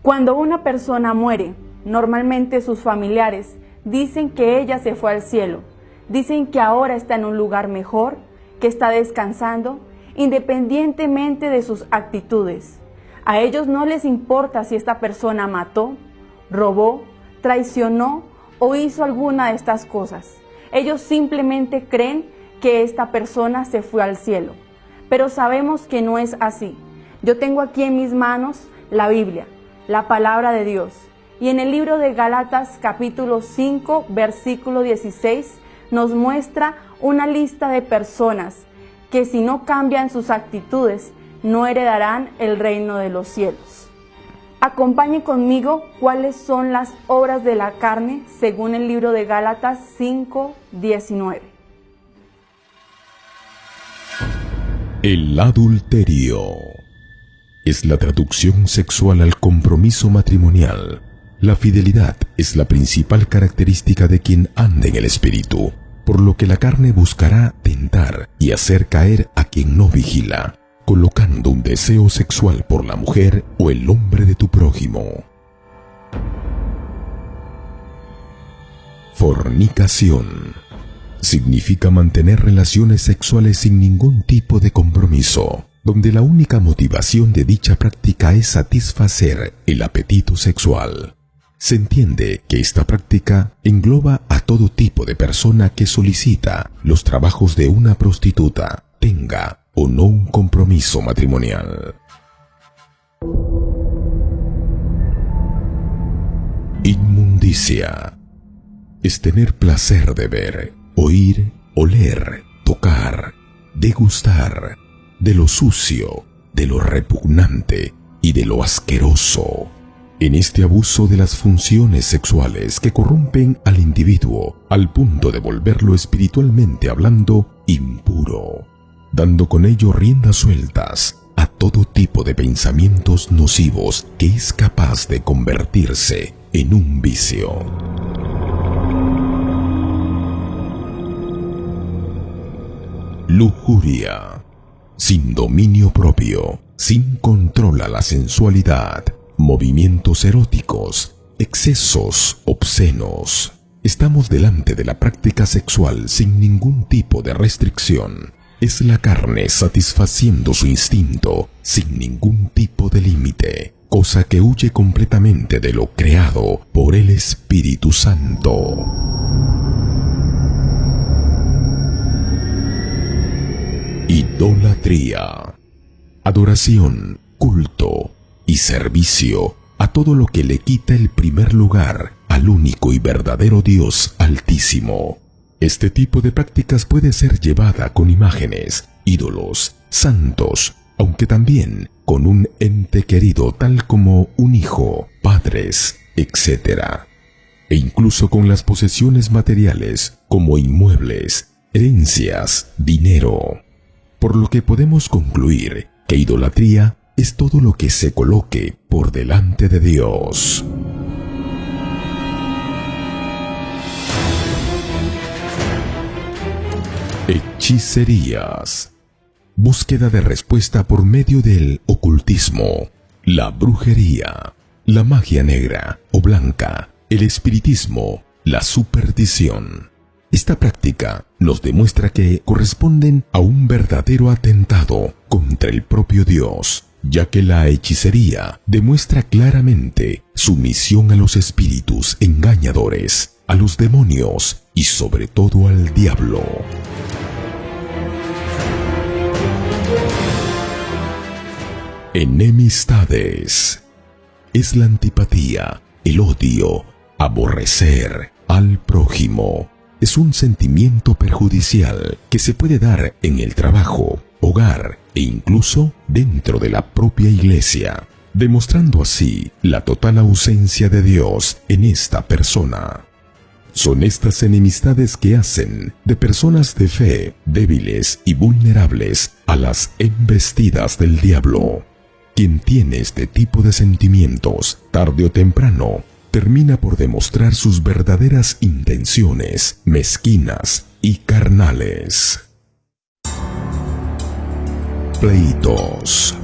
Cuando una persona muere, normalmente sus familiares dicen que ella se fue al cielo, dicen que ahora está en un lugar mejor, que está descansando, independientemente de sus actitudes. A ellos no les importa si esta persona mató, robó, traicionó o hizo alguna de estas cosas. Ellos simplemente creen que esta persona se fue al cielo. Pero sabemos que no es así. Yo tengo aquí en mis manos la Biblia, la palabra de Dios. Y en el libro de Gálatas capítulo 5, versículo 16, nos muestra una lista de personas que si no cambian sus actitudes, no heredarán el reino de los cielos. Acompañe conmigo cuáles son las obras de la carne según el libro de Gálatas 5, 19. El adulterio es la traducción sexual al compromiso matrimonial. La fidelidad es la principal característica de quien anda en el espíritu, por lo que la carne buscará tentar y hacer caer a quien no vigila, colocando un deseo sexual por la mujer o el hombre de tu prójimo. Fornicación significa mantener relaciones sexuales sin ningún tipo de compromiso, donde la única motivación de dicha práctica es satisfacer el apetito sexual. Se entiende que esta práctica engloba a todo tipo de persona que solicita los trabajos de una prostituta, tenga o no un compromiso matrimonial. Inmundicia es tener placer de ver, oír, oler, tocar, degustar de lo sucio, de lo repugnante y de lo asqueroso. En este abuso de las funciones sexuales que corrompen al individuo al punto de volverlo espiritualmente hablando impuro, dando con ello riendas sueltas a todo tipo de pensamientos nocivos que es capaz de convertirse en un vicio. Lujuria, sin dominio propio, sin control a la sensualidad, movimientos eróticos, excesos obscenos. Estamos delante de la práctica sexual sin ningún tipo de restricción. Es la carne satisfaciendo su instinto sin ningún tipo de límite, cosa que huye completamente de lo creado por el Espíritu Santo. Idolatría, adoración, culto y servicio a todo lo que le quita el primer lugar al único y verdadero Dios Altísimo. Este tipo de prácticas puede ser llevada con imágenes, ídolos, santos, aunque también con un ente querido tal como un hijo, padres, etc. E incluso con las posesiones materiales como inmuebles, herencias, dinero. Por lo que podemos concluir que idolatría es todo lo que se coloque por delante de Dios. Hechicerías. Búsqueda de respuesta por medio del ocultismo, la brujería, la magia negra o blanca, el espiritismo, la superstición. Esta práctica nos demuestra que corresponden a un verdadero atentado contra el propio Dios, ya que la hechicería demuestra claramente sumisión a los espíritus engañadores, a los demonios y sobre todo al diablo. Enemistades. Es la antipatía, el odio, aborrecer al prójimo. Es un sentimiento perjudicial que se puede dar en el trabajo, hogar e incluso dentro de la propia iglesia, demostrando así la total ausencia de Dios en esta persona. Son estas enemistades que hacen de personas de fe débiles y vulnerables a las embestidas del diablo. Quien tiene este tipo de sentimientos, tarde o temprano, termina por demostrar sus verdaderas intenciones mezquinas y carnales. Pleitos.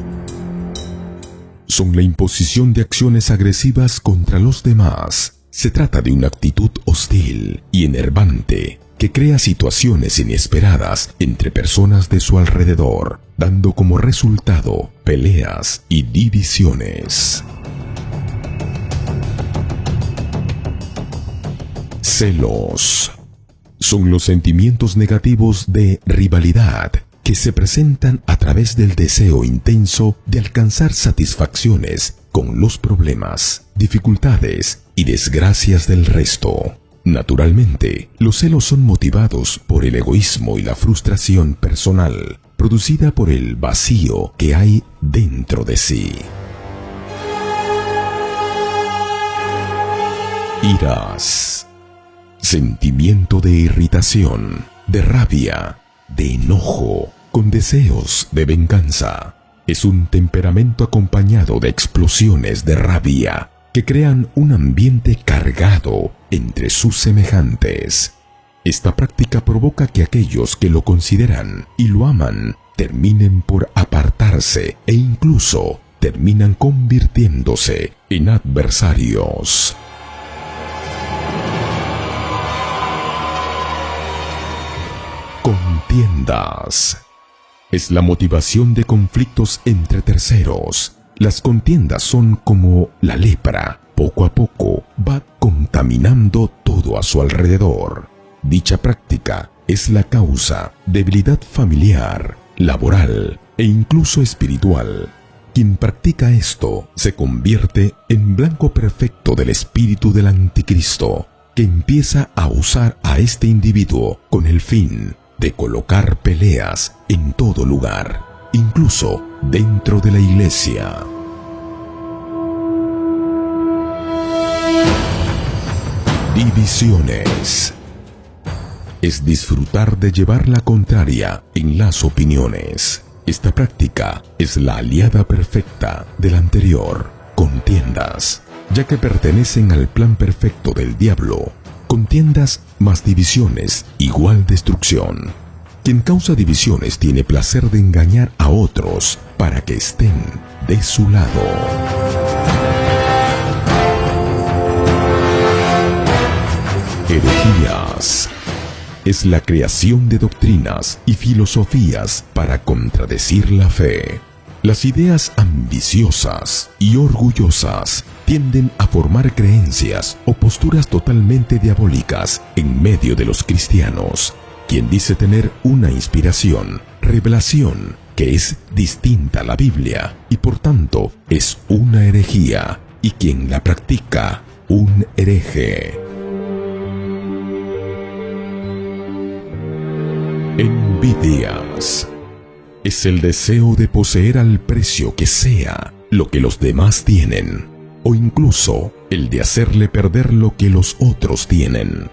son la imposición de acciones agresivas contra los demás. Se trata de una actitud hostil y enervante que crea situaciones inesperadas entre personas de su alrededor, dando como resultado peleas y divisiones. Celos son los sentimientos negativos de rivalidad que se presentan a través del deseo intenso de alcanzar satisfacciones con los problemas, dificultades y desgracias del resto. Naturalmente, los celos son motivados por el egoísmo y la frustración personal, producida por el vacío que hay dentro de sí. Iras. Sentimiento de irritación, de rabia, de enojo, con deseos de venganza. Es un temperamento acompañado de explosiones de rabia que crean un ambiente cargado entre sus semejantes. Esta práctica provoca que aquellos que lo consideran y lo aman terminen por apartarse e incluso terminan convirtiéndose en adversarios. Contiendas. Es la motivación de conflictos entre terceros. Las contiendas son como la lepra. Poco a poco va contaminando todo a su alrededor. Dicha práctica es la causa de debilidad familiar, laboral e incluso espiritual. Quien practica esto se convierte en blanco perfecto del espíritu del anticristo, que empieza a usar a este individuo con el fin de colocar peleas en todo lugar, incluso dentro de la iglesia. Divisiones. Es disfrutar de llevar la contraria en las opiniones. Esta práctica es la aliada perfecta de la anterior, contiendas, ya que pertenecen al plan perfecto del diablo. Contiendas más divisiones igual destrucción. Quien causa divisiones tiene placer de engañar a otros para que estén de su lado. Herejías. Es la creación de doctrinas y filosofías para contradecir la fe. Las ideas ambiciosas y orgullosas tienden a formar creencias o posturas totalmente diabólicas en medio de los cristianos. Quien dice tener una inspiración, revelación, que es distinta a la Biblia y por tanto es una herejía, y quien la practica, un hereje. Envidias. Es el deseo de poseer al precio que sea lo que los demás tienen, o incluso el de hacerle perder lo que los otros tienen.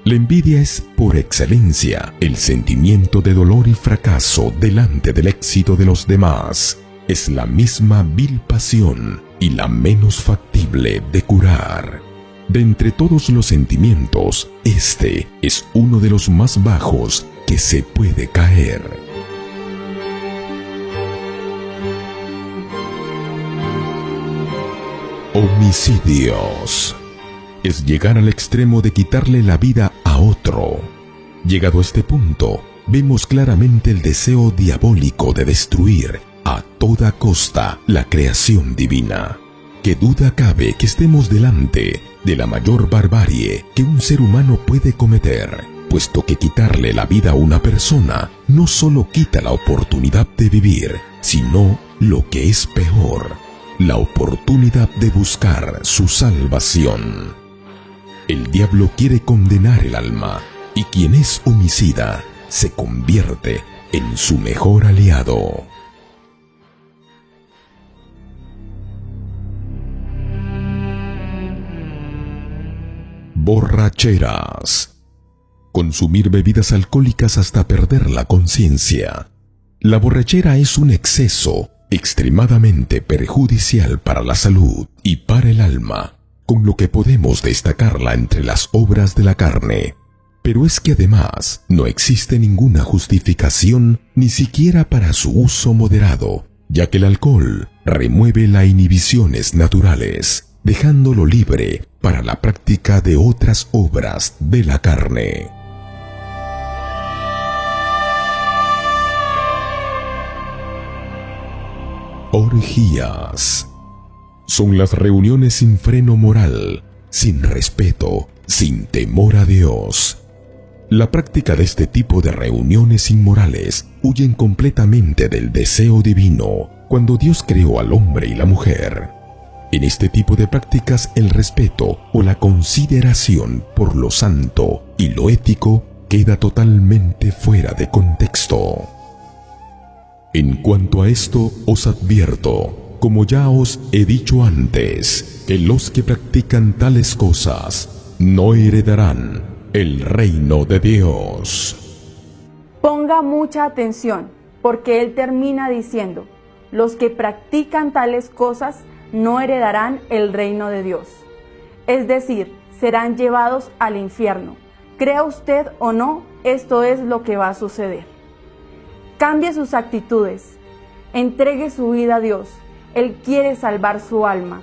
La envidia es, por excelencia, el sentimiento de dolor y fracaso delante del éxito de los demás. Es la misma vil pasión y la menos factible de curar. De entre todos los sentimientos, este es uno de los más bajos que se puede caer. Homicidios. Es llegar al extremo de quitarle la vida a otro. Llegado a este punto, vemos claramente el deseo diabólico de destruir a toda costa la creación divina. ¿Qué duda cabe que estemos delante de la mayor barbarie que un ser humano puede cometer? Puesto que quitarle la vida a una persona no solo quita la oportunidad de vivir, sino lo que es peor, la oportunidad de buscar su salvación. El diablo quiere condenar el alma, y quien es homicida se convierte en su mejor aliado. Borracheras. Consumir bebidas alcohólicas hasta perder la conciencia. La borrachera es un exceso extremadamente perjudicial para la salud y para el alma, con lo que podemos destacarla entre las obras de la carne. Pero es que además no existe ninguna justificación ni siquiera para su uso moderado, ya que el alcohol remueve las inhibiciones naturales, dejándolo libre para la práctica de otras obras de la carne. Orgías. Son las reuniones sin freno moral, sin respeto, sin temor a Dios. La práctica de este tipo de reuniones inmorales huyen completamente del deseo divino cuando Dios creó al hombre y la mujer. En este tipo de prácticas el respeto o la consideración por lo santo y lo ético queda totalmente fuera de contexto. En cuanto a esto os advierto, como ya os he dicho antes, que los que practican tales cosas no heredarán el reino de Dios. Ponga mucha atención, porque él termina diciendo, los que practican tales cosas no heredarán el reino de Dios. Es decir, serán llevados al infierno. Crea usted o no, esto es lo que va a suceder. Cambie sus actitudes, entregue su vida a Dios. Él quiere salvar su alma,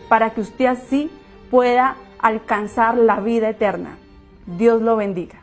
para que usted así pueda alcanzar la vida eterna. Dios lo bendiga.